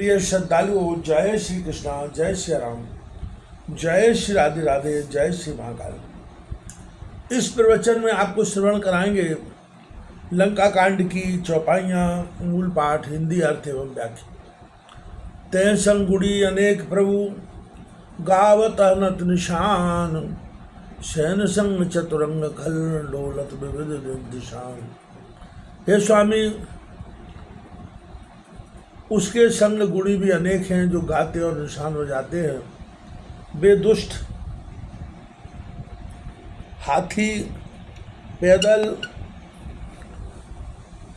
प्रिय श्रद्धालुओं, जय श्री कृष्णा, जय श्री राम, जय श्री राधे राधे, जय श्री महाकाल। इस प्रवचन में आपको श्रवण कराएंगे लंका कांड की चौपाइयाँ, मूल पाठ, हिंदी अर्थ एवं व्याख्या। तय संगुड़ी अनेक प्रभु गावत अनत निशान, शयन संग चतुरंग खल डोलत विविध दिशान। हे स्वामी, उसके संग गुणी भी अनेक हैं जो गाते और निशान हो जाते हैं। वे दुष्ट हाथी, पैदल,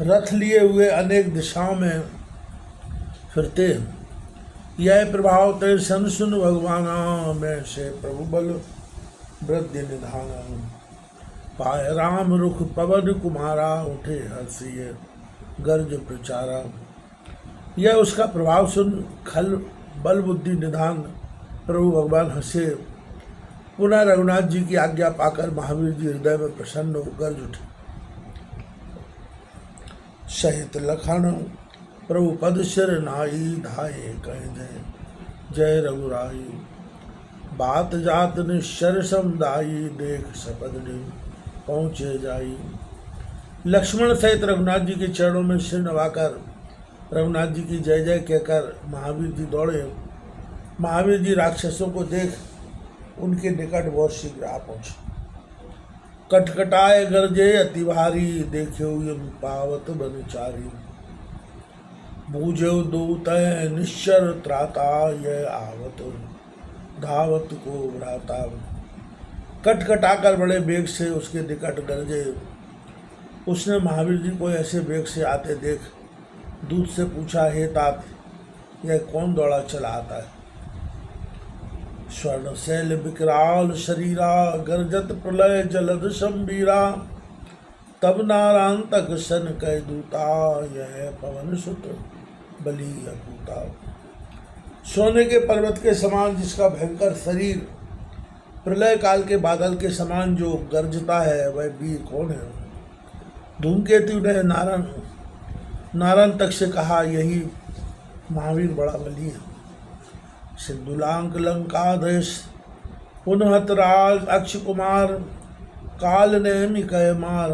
रथ लिए हुए अनेक दिशाओं में फिरते हैं। यह प्रभाव ते सन सुन भगवाना में से प्रभु बल वृद्धि निधान। पाए राम रुख पवन कुमारा, उठे हर्षिय गर्ज प्रचारा। यह उसका प्रभाव सुन खल बल बुद्धि निधान प्रभु भगवान हंसे। पुनः रघुनाथ जी की आज्ञा पाकर महावीर जी हृदय में प्रसन्न हो गर्ज उठे। सहित लखन प्रभु पद सिर नाई, धाये कह जय जय रघुराई। बात जात निश्चर समुदायी, देख सपद ने पहुँचे जाई। लक्ष्मण सहित रघुनाथ जी के चरणों में सिर नवाकर रघुनाथ जी की जय जय कहकर महावीर जी दौड़े। महावीर जी राक्षसों को देख उनके निकट बहुत शीघ्र आ पहुंचे। कटकटाए गरजे अति भारी, देखे हुए पावत बनचारी। बूझे दूत निश्चर त्राता, यह आवत धावत को भ्राता। कटकटाकर बड़े वेग से उसके निकट गरजे। उसने महावीर जी को ऐसे वेग से आते देख दूत से पूछा, हे तात, यह कौन दौड़ा चला आता है? स्वर्ण शैल विकराल शरीरा, गर्जत प्रलय जलद शंबीरा। तब नारायण तक सन कह दूता, यह पवन सुत बलि अपूता। सोने के पर्वत के समान जिसका भयंकर शरीर, प्रलय काल के बादल के समान जो गर्जता है, वह वीर कौन है? धूमकेतु ने नारायण तक से कहा, यही महावीर बड़ा बली है। सिंधुलांक लंकाधीश पुनहत राज अक्ष कुमार, काल ने मिकय मार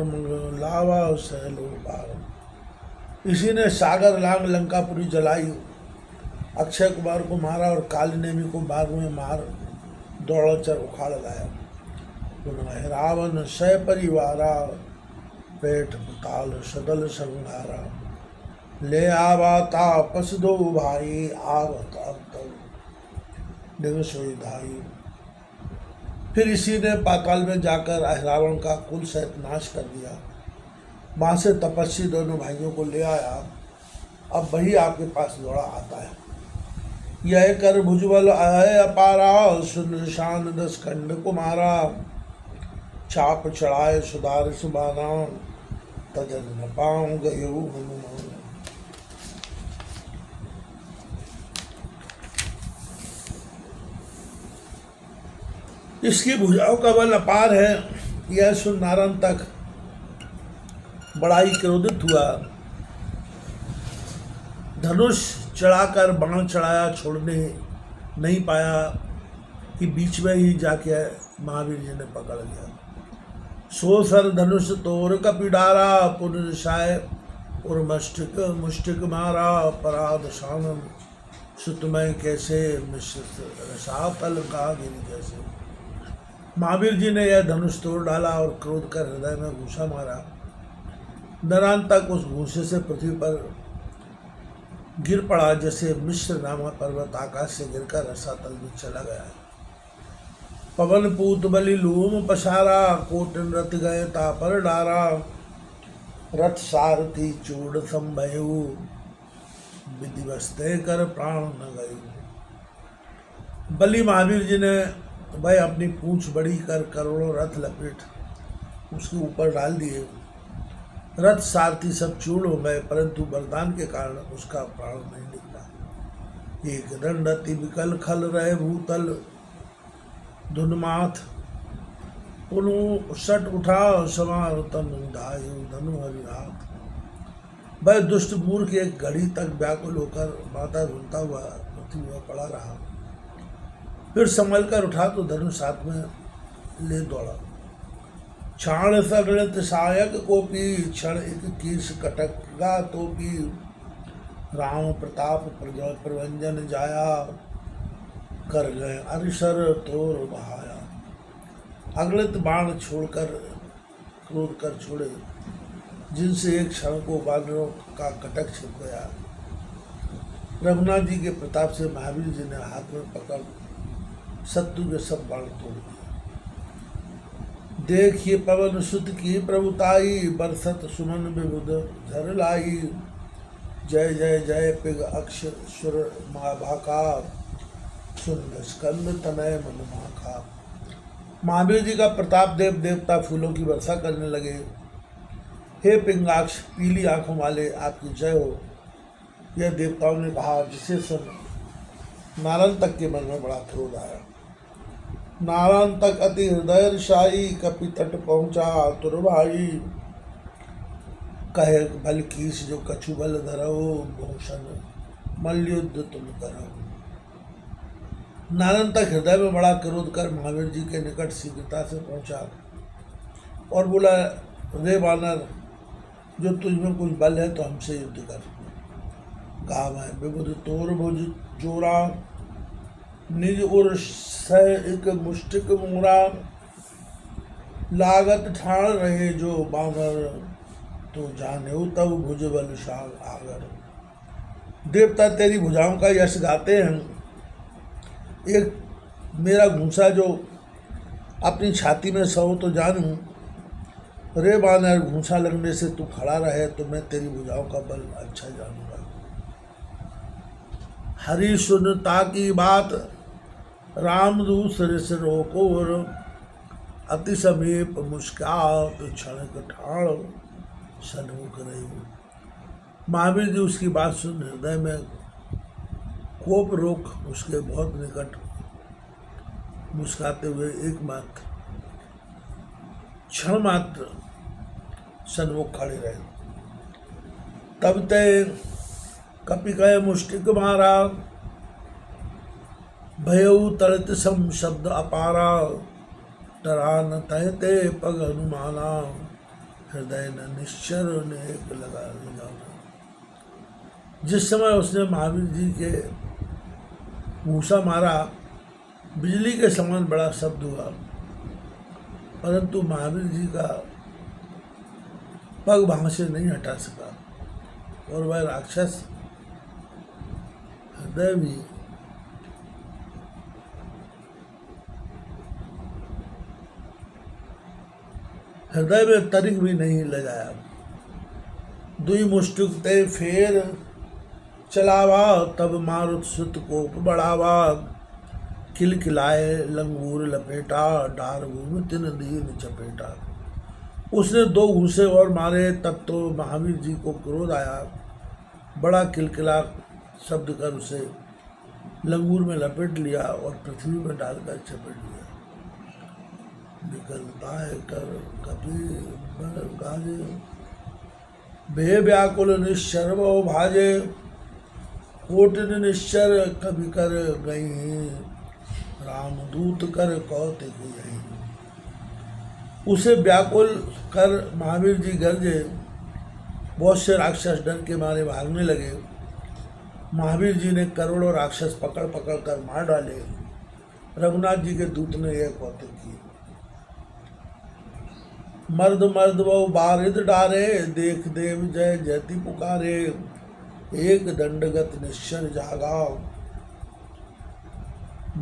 लावा सहलो पार। इसी ने सागर लांग लंकापुरी जलाई, अक्षय कुमार को मारा और काल नेमी को बाग में मार दौड़ चर उखाड़ लाया। पुनः रावण सह परिवारा, पेट पताल सदल संघारा। ले आवाता पस दो भाई, आवत अब दिवसोई धाई। फिर इसी ने पाताल में जाकर रावण का कुल सहित नाश कर दिया। वहाँ से तपस्वी दोनों भाइयों को ले आया। अब वही आपके पास दौड़ा आता है। यह कर भुजबल आय अपारा, सुन शान 10 खंड कुमारा। चाप चढ़ाए सुधार सुबाना, तजन न पाऊं गयो हनुमान। इसकी भुजाओं का बल अपार है। यह सुन नारायण तक बड़ा ही क्रोधित हुआ। धनुष चढ़ाकर बाण चढ़ाया, छोड़ने नहीं पाया कि बीच में ही जाके महावीर जी ने पकड़ लिया। सो सर धनुष तोर कपिडारा, पुनर्षाय और मुष्टिक मारा। अपराध शानन सुतमय कैसे, मिश्र रसातल का गिरी जैसे। महावीर जी ने यह धनुष तोड़ डाला और क्रोध कर हृदय में घूसा मारा। नारायण तक उस घूसे से पृथ्वी पर गिर पड़ा, जैसे मिश्र नामा पर्वत आकाश से गिरकर रसातल में चला गया। पवन पूत बलि लूम पसारा, कोटिन रथ गए तापर डारा। रथ सारथी चूड़ संभयु, विधिवस्ते कर प्राण न गयु। बलि महावीर जी ने वह अपनी पूंछ बड़ी कर करोड़ों रथ लपेट उसके ऊपर डाल दिए। रथ सारथी सब चूड़ हो गए, परंतु वरदान के कारण उसका प्राण नहीं निकला। एक दंड अति विकल खल रहे भूतल, धुनमाथ पुनु सट उठा समार तनु धायु धनु हरिनाथ। वह दुष्ट मूर्ख एक घड़ी तक व्याकुल होकर माता रोता हुआ पृथ्वी में पड़ा रहा। फिर संभल कर उठा तो धनुष हाथ में ले दौड़ा। क्षण सगणित सायक कोपी क्षण एक कीस कटका तोपी। राम प्रताप प्रभंजन जाया कर गए अरिसर तोर बहाया। अगणित बाण छोड़कर क्रोध कर छोड़े, जिनसे एक क्षण को बानरों का कटक छिप गया। रघुनाथ जी के प्रताप से महावीर जी ने हाथ में पकड़ शत्रु के सब बाण तोड़ दिए। देखिए पवन सुत की प्रभुताई, बरसत सुमन विबुध झर लाई। जय जय जय पिग अक्ष सुर भाका, सुंदर स्कंद तनय मन माखा। महावीर जी का प्रताप देव देवता फूलों की वर्षा करने लगे। हे पिंगाक्ष, पीली आंखों वाले, आपकी जय हो। यह देवताओं ने कहा, जिसे सुन नारायण तक के मन में बड़ा क्रोध आया। नारायण तक अति हृदय शाही, कपि तट पहुँचा तुर भाई। कहे बल कीस जो कछु बल धरो, भूषण मल्युद्ध तुम करो। नारायण तक हृदय में बड़ा क्रोध कर महावीर जी के निकट शीघ्रता से पहुंचा और बोला, रे वानर, जो तुझ में कुछ बल है तो हमसे युद्ध कर। कहा, मैं विबुध तोर भुज जोरा, निज उर एक मुष्टिक मुरा। लागत ठाण रहे जो बानर, तो जाने तब भुज बल शाल आगर। देवता तेरी भुजाओं का यश गाते हैं। एक मेरा घूंसा जो अपनी छाती में सो तो जानूं। रे बानर, घूंसा लगने से तू खड़ा रहे तो मैं तेरी भुजाओं का बल अच्छा जानूंगा। हरि सुनता की बात, राम दूसरे से रोकोर। अति समीप मुस्कात, क्षणिक ठाण सन्मुख रही। महावीर जी उसकी बात सुन हृदय में कोप रोक उसके बहुत निकट मुस्काते हुए एकमात्र क्षण मात्र सन्मुख खड़े रहे। तब ते कपि कहे मुष्टिक मारा, भयउ तड़ित सम शब्द अपारा। डरा न तहते पग हनुमाना, हृदय न निश्चर नेक लगा लगाना। जिस समय उसने महावीर जी के घूंसा मारा, बिजली के समान बड़ा शब्द हुआ, परंतु महावीर जी का पग वहां से नहीं हटा सका और वह राक्षस हृदय भी हृदय में तनिक भी नहीं लगाया। दुई मुष्टिक ते फेर चलावा, तब मारुत सुत कोप बढ़ावा। खिलखिलाए लंगूर लपेटा, डार भूमि तिन दीन चपेटा। उसने दो घूंसे और मारे, तब तो महावीर जी को क्रोध आया। बड़ा किलकिला शब्द कर उसे लंगूर में लपेट लिया और पृथ्वी में डालकर चपेट लिया। निकलता है कर कपि गाजे, बे व्याकुल निश्चर वो भाजे। कोटिन निश्चर कभी कर गई, रामदूत कर कौतिक यही। उसे व्याकुल कर महावीर जी गरजे। बहुत से राक्षस डर के मारे भागने लगे। महावीर जी ने करोड़ों राक्षस पकड़ पकड़ कर मार डाले। रघुनाथ जी के दूत ने यह कौतिक की। मर्द मर्द वो बारिद डारे, देख देव जय जयति पुकारे। एक दंडगत निश्चर जागा,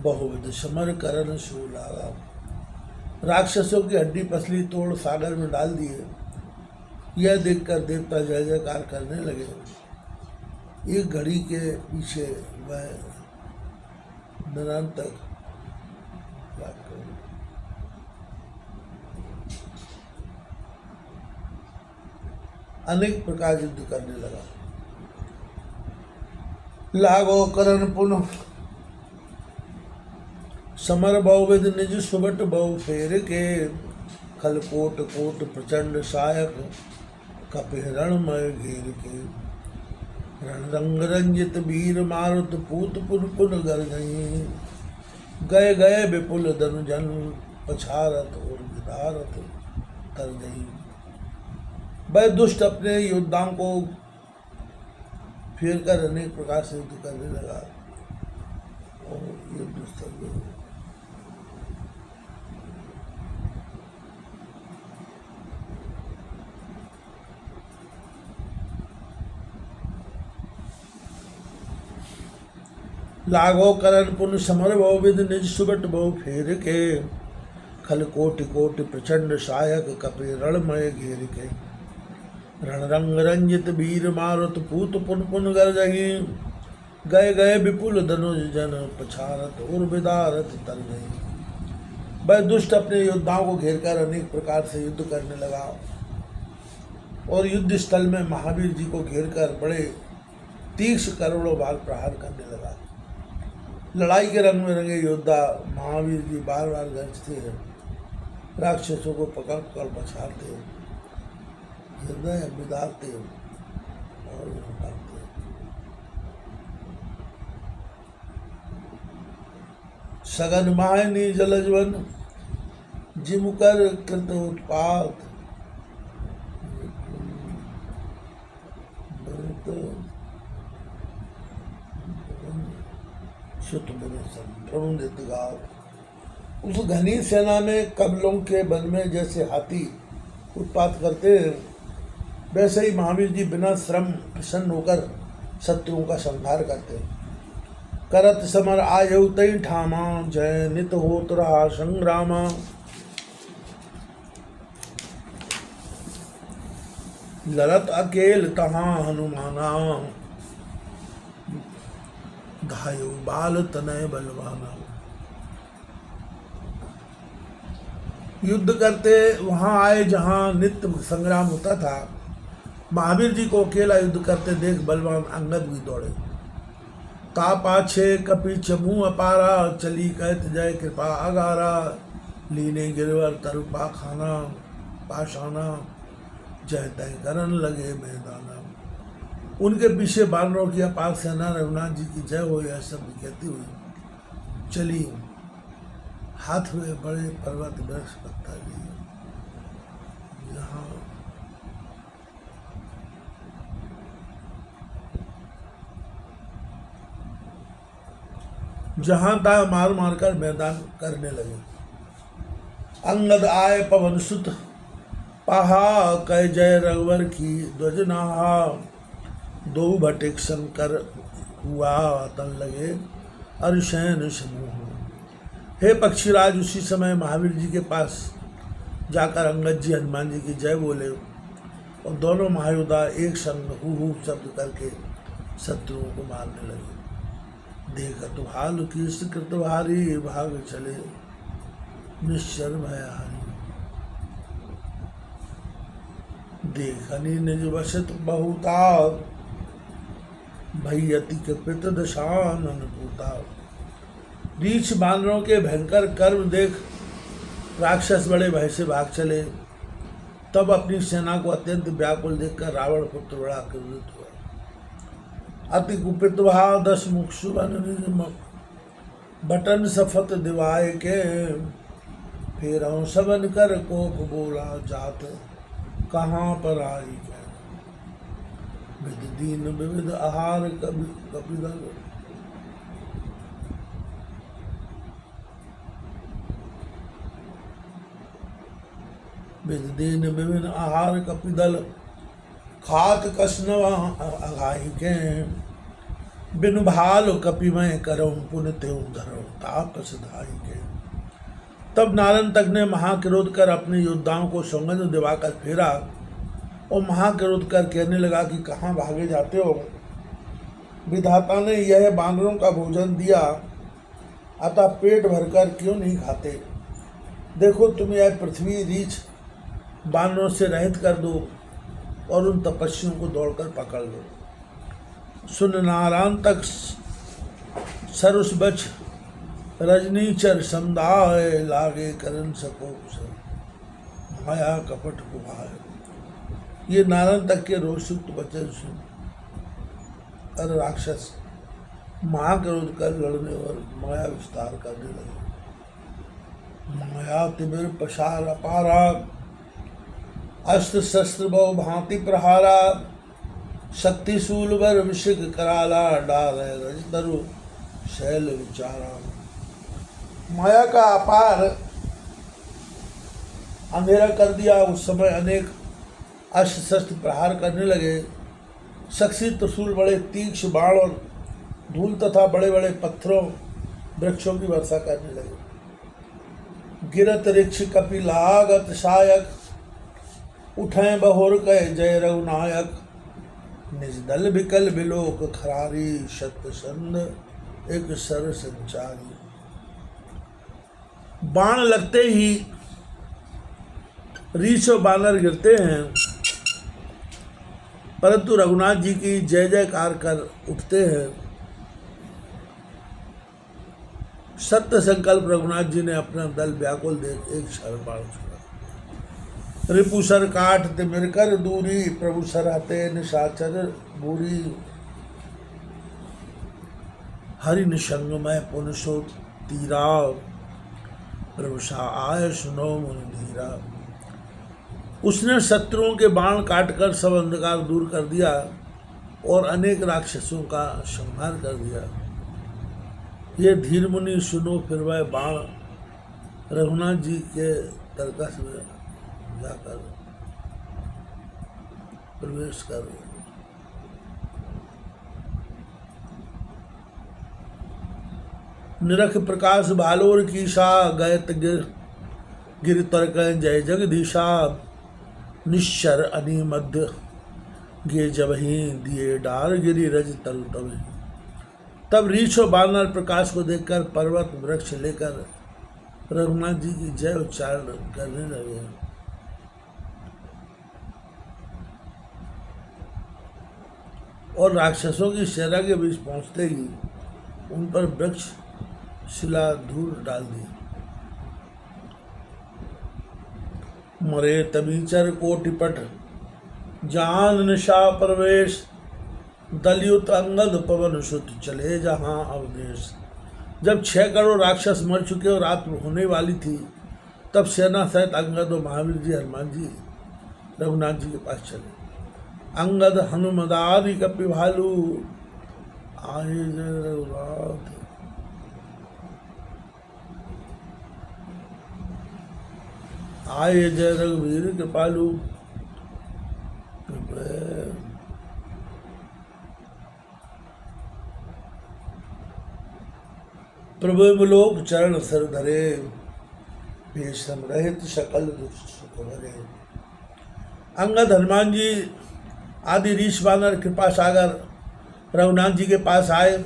बहुविध समर करन सो लागा। राक्षसों की हड्डी पसली तोड़ सागर में डाल दिए। यह देखकर देवता जय जयकार करने लगे। एक घड़ी के पीछे वह निरंतर अनेक प्रकार युद्ध करने लगा। लागो करन पुनः समर बहुविध निज सुबट बहु फेर के। खल कोट कोट प्रचंड सायक, कपि रणमय घेर के। रण रंग रंजित वीर मारुत पूत पुन पुन गर्जई। गए गए विपुल धनुजन पछारत और विदारत तर गई। वह दुष्ट अपने योद्धाओं को फेर कर अनेक प्रकार से युद्ध करने लगा और युद्ध स्थल में लागो करण पुन समर बहु विध निज सुबट बहु फेर के। खल कोटि कोटि प्रचंड सायक कपि रणमय घेर के। रण रंग रंजित वीर मारुत पूत पुन पुन गरजहि। गए गए विपुल धनुज जन पछारत और विदारत तर गई। वह दुष्ट अपने योद्धाओं को घेर कर अनेक प्रकार से युद्ध करने लगा और युद्ध स्थल में महावीर जी को घेर कर बड़े तीक्ष्ण करोड़ों बार प्रहार करने लगा। लड़ाई के रंग में रंगे योद्धा महावीर जी बार बार गरजते हैं, राक्षसों को पकड़ कर पछाड़ते, हृदय बिदारते और लौटाते। सगन मायनी जलजवन जिमुकर कृत उत्पात। उस घनी सेना में कबलों के बन में जैसे हाथी उत्पात करते हैं, वैसे ही महावीर जी बिना श्रम प्रसन्न होकर शत्रुओं का संहार करते हैं। करत समर आयु तई ठामा जय नित होत रहा संग्रामा। लड़त अकेल तहाँ हनुमाना धायो बाल तनय बलवाना। युद्ध करते वहां आए जहां नित्य संग्राम होता था। महावीर जी को अकेला युद्ध करते देख बलवान अंगद भी दौड़े। ता पाछे कपि चमू अपारा चली कहत जय कृपा अगारा। लीने गिरवर तरुपा खाना पाशाना जय तय करन लगे मैदाना। उनके पीछे बानरों की अपार सेना रघुनाथ जी की जय हो यह शब्द कहती हुई चली। हाथ में बड़े पर्वत वृक्ष पत्ता लिए जहां तहाँ मार मार कर मैदान करने लगे। अंगद आए पवन सुत पहा कह जय रघुवर की ध्वजनाहा। दो भटिक शंकर हुआ तन लगे अरिशयन समूह। हे पक्षीराज, उसी समय महावीर जी के पास जाकर अंगद जी हनुमान जी की जय बोले और दोनों महायोद्धा एक संग हु हु शब्द करके शत्रुओं को मारने लगे। देखत तो हाल की कृत भारी भाग चले निश्चर भयहारी। देखनी निज वशत बहुता भैयति के पित दशान अनपूता। रीछ बानरों के भयंकर कर्म देख राक्षस बड़े भय से भाग चले। तब अपनी सेना को अत्यंत व्याकुल देखकर रावण पुत्र बड़ा क्रोधित हुआ। अति कुपित भाव 10 मुख सुबन बटन सफत दिवाए के। फिर सबन कर कोप बोला जात कहाँ पर आई क्या। विध दीन विविध आहार कपिदल। विध दीन विभिन्न आहार कपिदल। खात कसनवा अघाई के। बिनु भाल कपिमय करऊं पुन त्यों धरो तापस धाई के। तब नारन तक ने महाक्रोध कर अपने योद्धाओं को सौगंध दिवाकर फेरा और महाक्रोध कर कहने लगा कि कहाँ भागे जाते हो। विधाता ने यह बानरों का भोजन दिया, अतः पेट भरकर क्यों नहीं खाते। देखो तुम यह पृथ्वी रीछ बानरों से रहित कर दो और उन तपस्वियों को दौड़कर पकड़ लो। सुन नारायण तक सरुष बच रजनीचर समुदाय। लागे करन सको माया कपट कुभाय। ये नारायण तक के रोषयुक्त वचन सुन कर राक्षस महाक्रोध कर लड़ने और माया विस्तार करने लगे। माया तिमिर पशार अपारा, अस्त्र शस्त्र बहु भांति प्रहारा, शक्ति शूल वर विषिक कराला, डाल रजतरु शैल विचारा। माया का अपार अंधेरा कर दिया। उस समय अनेक अस्त्र शस्त्र प्रहार करने लगे। शक्ति त्रिशूल, बड़े तीक्ष्ण बाण और धूल तथा बड़े बड़े पत्थरों वृक्षों की वर्षा करने लगे। गिरत ऋक्ष कपिलागत सायक, उठे बहोर कह जय रघुनायक। निज दल विकल बिलोक खरारी, शत संद एक सर संचारी। बाण लगते ही रीछ और बानर गिरते हैं, परंतु रघुनाथ जी की जय जयकार कर उठते हैं। सत्य संकल्प रघुनाथ जी ने अपना दल व्याकुल देख एक क्षण बाण छोड़ा। रिपुसर काट तिमिर कर दूरी, प्रभु सरहते निशाचर बूरी। हरि निशंग में पुनसो तीरा, प्रभु सा आय सुनो मुनि धीरा। उसने शत्रुओं के बाण काटकर सब अंधकार दूर कर दिया और अनेक राक्षसों का संहार कर दिया। ये धीर मुनि सुनो, फिर वह बाण रघुनाथ जी के तरकस में जाकर प्रवेश कर। निरख प्रकाश भालोर की सा, गयत गिर तरक जय जगदीशा। निश्चर अनि मध्य गे जबहि, दिए डार गिरी रज तरु तबहि। तब रीछ और बानर प्रकाश को देखकर पर्वत वृक्ष लेकर रघुनाथ जी की जय उच्चारण करने लगे। और राक्षसों की सेना के बीच पहुंचते ही उन पर वृक्ष शिला धूल डाल दी। मरे तबीचर कोटिपट, जान निशा प्रवेश। दलयुत अंगद पवन सुत, चले जहां अवदेश। जब 6 करोड़ राक्षस मर चुके और रात होने वाली थी, तब सेना सहित अंगद और महावीर जी हनुमान जी रघुनाथ जी के पास चले। अंगद हनुमदादि कपि भालू, आए जय रघुनाथ। आए जय रघुवीर कृपालु। प्रभु लोक चरण सर धरे, पेशम रहित सकल सुख भरे। अंगद हनुमान जी आदि ऋष बानर कृपा सागर रघुनाथ जी के पास आए।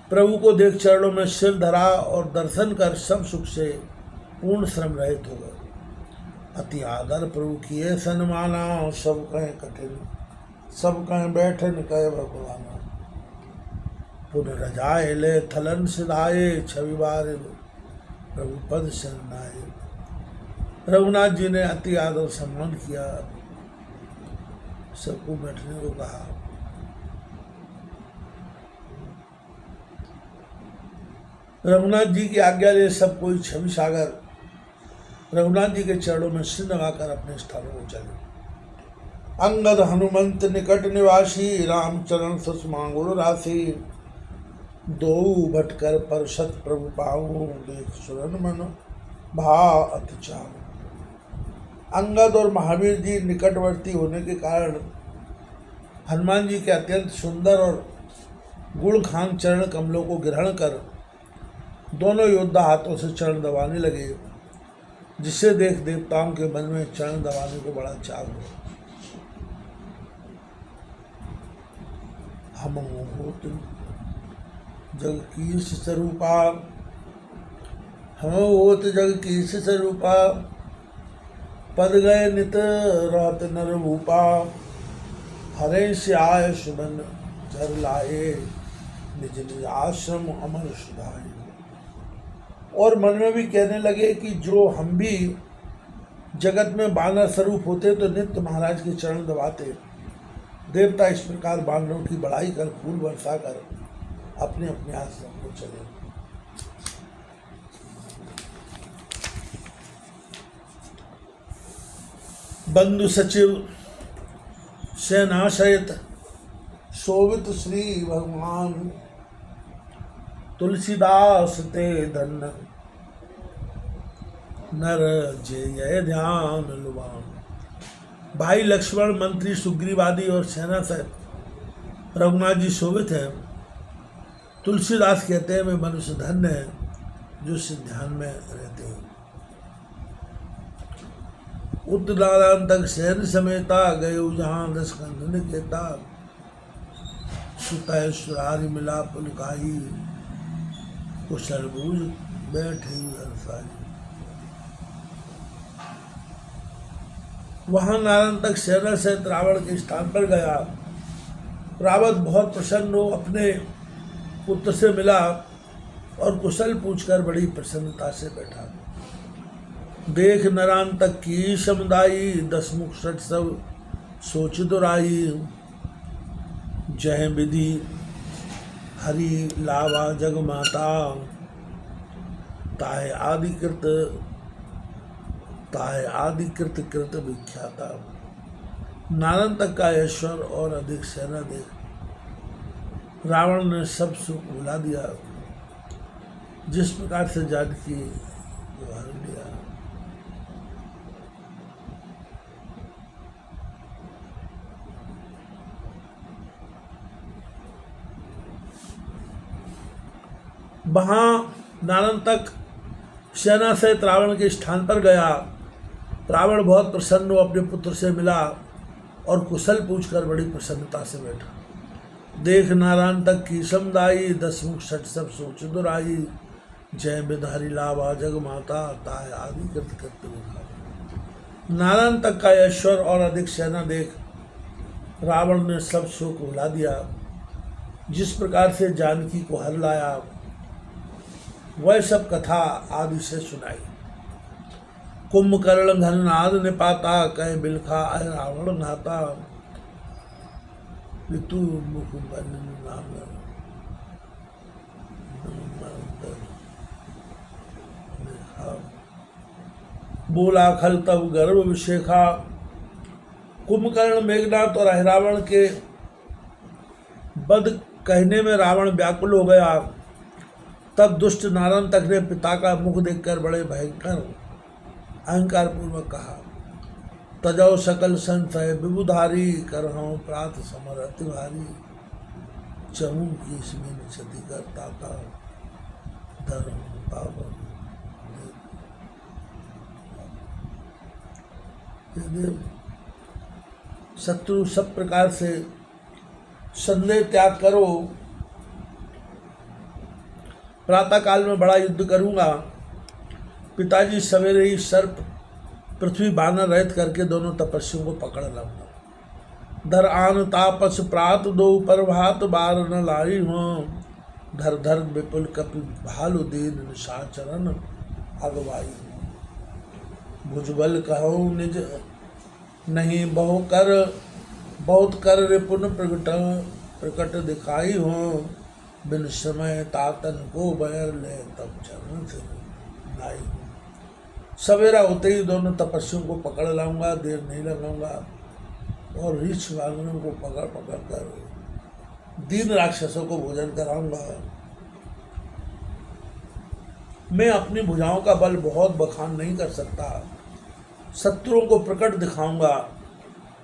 प्रभु को देख चरणों में सिर धरा और दर्शन कर सब सुख से पूर्ण श्रम रहित हो गए। अति आदर प्रभु किए सन्माना, सब कहें कठिन सब कहें बैठन कहे भगवाना। पुनरजाए ले थलन सिधाए, छवि बार प्रभु पद शरणाए। रघुनाथ जी ने अति आदर सम्मान किया, सबको बैठने को कहा। रघुनाथ जी की आज्ञा ले सब कोई छवि सागर रघुनाथ जी के चरणों में सिर लगाकर अपने स्थानों को चले। अंगद हनुमंत निकट निवासी, रामचरण सुषमा गुण राशि। दो भटकर परसत प्रभु पाऊं, देख सुरन मन भा अति चाहूं। अंगद और महावीर जी निकटवर्ती होने के कारण हनुमान जी के अत्यंत सुंदर और गुणखान चरण कमलों को ग्रहण कर दोनों योद्धा हाथों से चरण दबाने लगे, जिससे देख देवताओं के मन में चरण दबाने को बड़ा चाव हुआ। हम होत जग कीस स्वरूपा, हम होत जग कीस स्वरूपा। पद गए नित रहत नर भूपा, हरे से आय सुमन चर लाए, निज निज आश्रम अमर सुधाए। और मन में भी कहने लगे कि जो हम भी जगत में बानर स्वरूप होते तो नित्य महाराज के चरण दबाते। देवता इस प्रकार बानरों की बढ़ाई कर फूल बरसा कर अपने अपने आश्रम को चले। बंधु सचिव सेनाशयत शोभित श्री भगवान, तुलसीदास ते धन्य नर जय ध्यान लुभान। भाई लक्ष्मण, मंत्री सुग्रीव आदि और सेना सहित रघुनाथ जी शोभित हैं। तुलसीदास कहते हैं वे मनुष्य धन्य हैं जो इस ध्यान में रहते हैं। उत्तरायण तक शहर समेता गए जहाँ दस कंधन केता, सुतः सुरारी मिला पुलकाई, कुशल बूझ बैठे हरसाई। वहां नारायण तक सेना सहित रावण के स्थान पर गया। रावण बहुत प्रसन्न हो अपने पुत्र से मिला और कुशल पूछकर बड़ी प्रसन्नता से बैठा। देख नारायण तक की समुदायी, दस मुख षट सब सोच दुराई। जय विधि हरि लावा जग माता, ताहे आदिकृत कृत विख्याता। नारायण तक का ऐश्वर और अधिक सेना देख रावण ने सब सुख भुला दिया, जिस प्रकार से जानकी हर लिया। वहां नारायण तक सेना सहित रावण के स्थान पर गया। रावण बहुत प्रसन्न हो अपने पुत्र से मिला और कुशल पूछकर बड़ी प्रसन्नता से बैठा। देख नारायण तक की समुदायी, दस मुख षट सब सोच दुराई। जय विधारी लाभा जग माता, ताय आदि कृत कृत विखाता। नारायण तक का ऐश्वर और अधिक सेना देख रावण ने सब शोक भुला दिया, जिस प्रकार से जानकी को हर लाया वह सब कथा आदि से सुनाई। कुंभकर्ण धननाद निपाता, कह बिलखा आय रावण नाता। पितु मुख नाम बोला खल तब गर्भ विशेखा। कुंभकर्ण, मेघनाथ और अहिरावण के बद कहने में रावण व्याकुल हो गया। तब दुष्ट नारायण तक ने पिता का मुख देखकर बड़े भयंकर अहंकार पूर्वक कहा, तजौ सकल संशय विबुधारी, करहूँ प्रात समर अति भारी। चहु की इसमें क्षति करता था, धर्म पावन। शत्रु सब प्रकार से संदेह त्याग करो, प्रातः काल में बड़ा युद्ध करूंगा। पिताजी सवेरे ही सर्प पृथ्वी बानर रहित करके दोनों तपस्वियों को पकड़ लाऊंगा। धर आन तापस प्रात दो, प्रभात बार न लाई हूँ। धर धर विपुल कपि भालु दीन, निशाचरन अगवाई। भुजबल कहूँ निज नहीं बहुत कर रिपुन प्रकट दिखाई हूँ। बिन समय तातन को बैर ले, तब चरण से लाई। सवेरा होते ही दोनों तपस्वियों को पकड़ लाऊंगा, देर नहीं लगाऊंगा और रीछ वानरों को पकड़ कर दीन राक्षसों को भोजन कराऊंगा। मैं अपनी भुजाओं का बल बहुत बखान नहीं कर सकता, शत्रुओं को प्रकट दिखाऊंगा,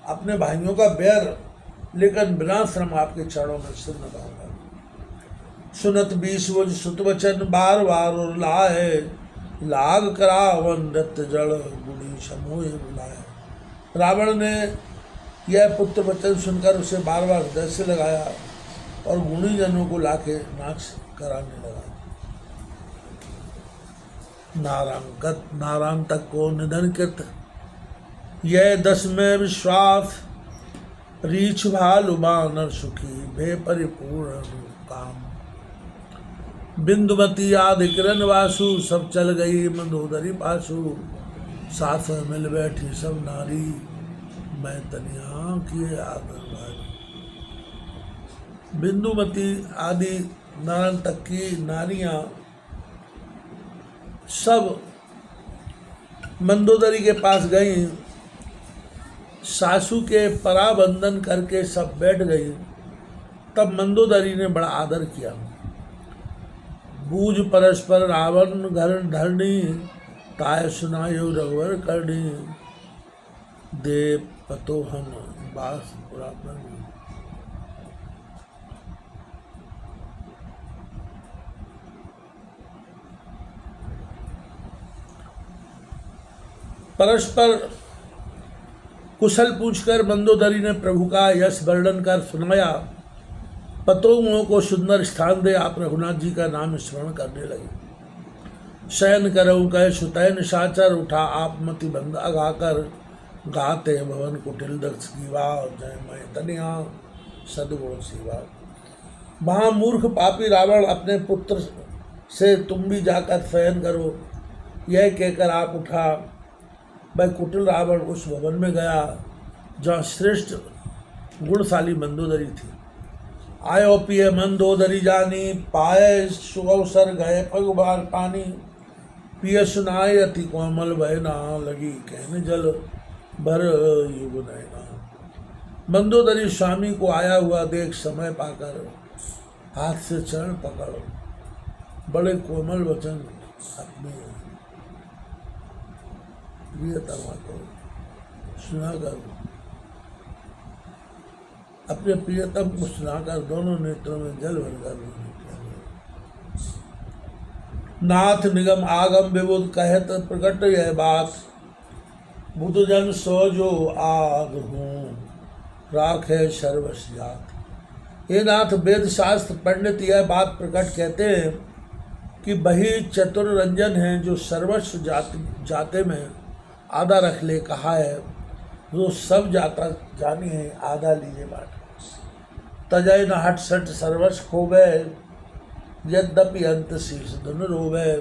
अपने भाइयों का बैर लेकिन बिना श्रम आपके चरणों में सिर नभाऊंगा। सुनत बीस वज सुत वचन, बार बार और लाए। लाग करावन नृत्य जड़, गुणी समूह बुलाए। रावण ने यह पुत्र वचन सुनकर उसे बार बार हृदय से लगाया और गुणी जनों को लाके नाच कराने लगा। नारायण तक को निधन कृत, यह दस में विश्वास। रीछ भालु बानर सुखी, भे परिपूर्ण काम। बिंदुमती आदि किरण वासु, सब चल गई मंदोदरी पासु। साथ में मिल बैठी सब नारी, मैं तनिया किए आदर भारी। बिंदुमती आदि नारायण तक की नारियां सब मंदोदरी के पास गई, सासू के पराबंधन करके सब बैठ गई। तब मंदोदरी ने बड़ा आदर किया। बूझ परस्पर रावण घर धरणी, ताय सुनायो रघुवर करणी, दे पतोहन बास पुराण। परस्पर कुशल पूछकर मंदोदरी ने प्रभु का यश वर्णन कर सुनाया। पतोहों को सुंदर स्थान दे आप रघुनाथ जी का नाम स्मरण करने लगे। शयन करऊ कह सुतैन साचर, उठा आप मति बंद अगाकर, गाते भवन कुटिल दक्ष कीवा, जय मैं तनिया सदगुण सीवा। वहाँ मूर्ख पापी रावण अपने पुत्र से तुम भी जाकर शयन करो, यह कहकर आप उठा। वह कुटिल रावण उस भवन में गया जहाँ श्रेष्ठ गुणशाली मंदोदरी थी। आयो पिए मंदोदरी जानी, पाए सुअवसर गए पगबार पानी, पिय सुनाए अति कोमल बहना, लगी कहने जल भर युग नैना। मंदोदरी स्वामी को आया हुआ देख समय पाकर हाथ से चरण पकड़ बड़े कोमल वचन अपने प्रियतमा को सुनाकर, अपने प्रियतम को सुनाकर दोनों नेत्रों में जल भरकर नाथ निगम आगम विबुध कहत प्रकट यह बात, बुधजन सो जो आग हूँ राखे सर्वस जात। ये नाथ वेद शास्त्र पंडित यह बात प्रकट कहते हैं कि वही चतुर रंजन है जो सर्वस्व जाते में आधा रख ले कहा है, जो सब जाता जानी है आधा लीजिए बाट। तजय न हट सट सर्वस्व खोवे, यद्यपि अंत शीर्ष धन रोवे,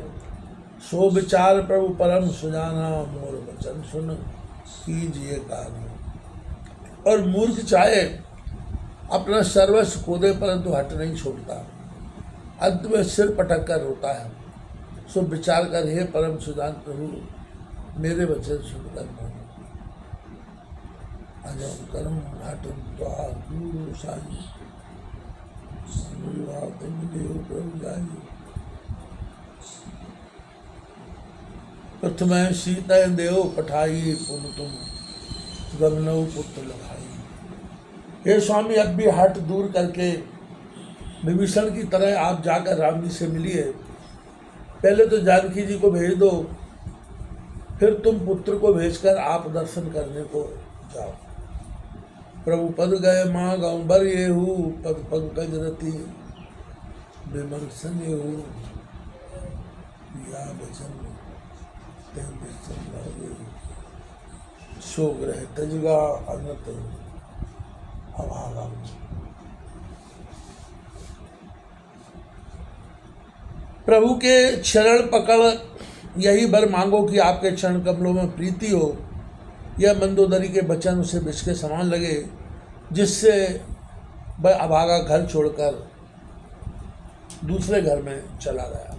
सो विचार प्रभु परम सुजाना, मोर वचन सुन कीजिए कान। और मूर्ख चाहे अपना सर्वस्व खो दे परंतु हट नहीं छोड़ता, अंत में सिर पटक कर रोता है। सो विचार कर हे परम सुजान प्रभु मेरे वचन सुनकर मानो। अजम कर्म घाटन द्वार दूर साई, प्रथम सीता देव पठाई, पुन तुम गमनऊ पुत्र लगाई। हे स्वामी अब भी हट दूर करके विभीषण की तरह आप जाकर राम जी से मिलिए। पहले तो जानकी जी को भेज दो, फिर तुम पुत्र को भेजकर आप दर्शन करने को जाओ। प्रभु पद गए माँ गाँव बर ये हूँ, पद पंकज रति विमल सन ये हूँ, या वचन सो ग्रह तजगा अनत अभागा। प्रभु के चरण पकड़ यही बर मांगो कि आपके चरण कमलों में प्रीति हो। यह मंदोदरी के वचन उसे विष के समान लगे, जिससे वह अभागा घर छोड़कर दूसरे घर में चला गया।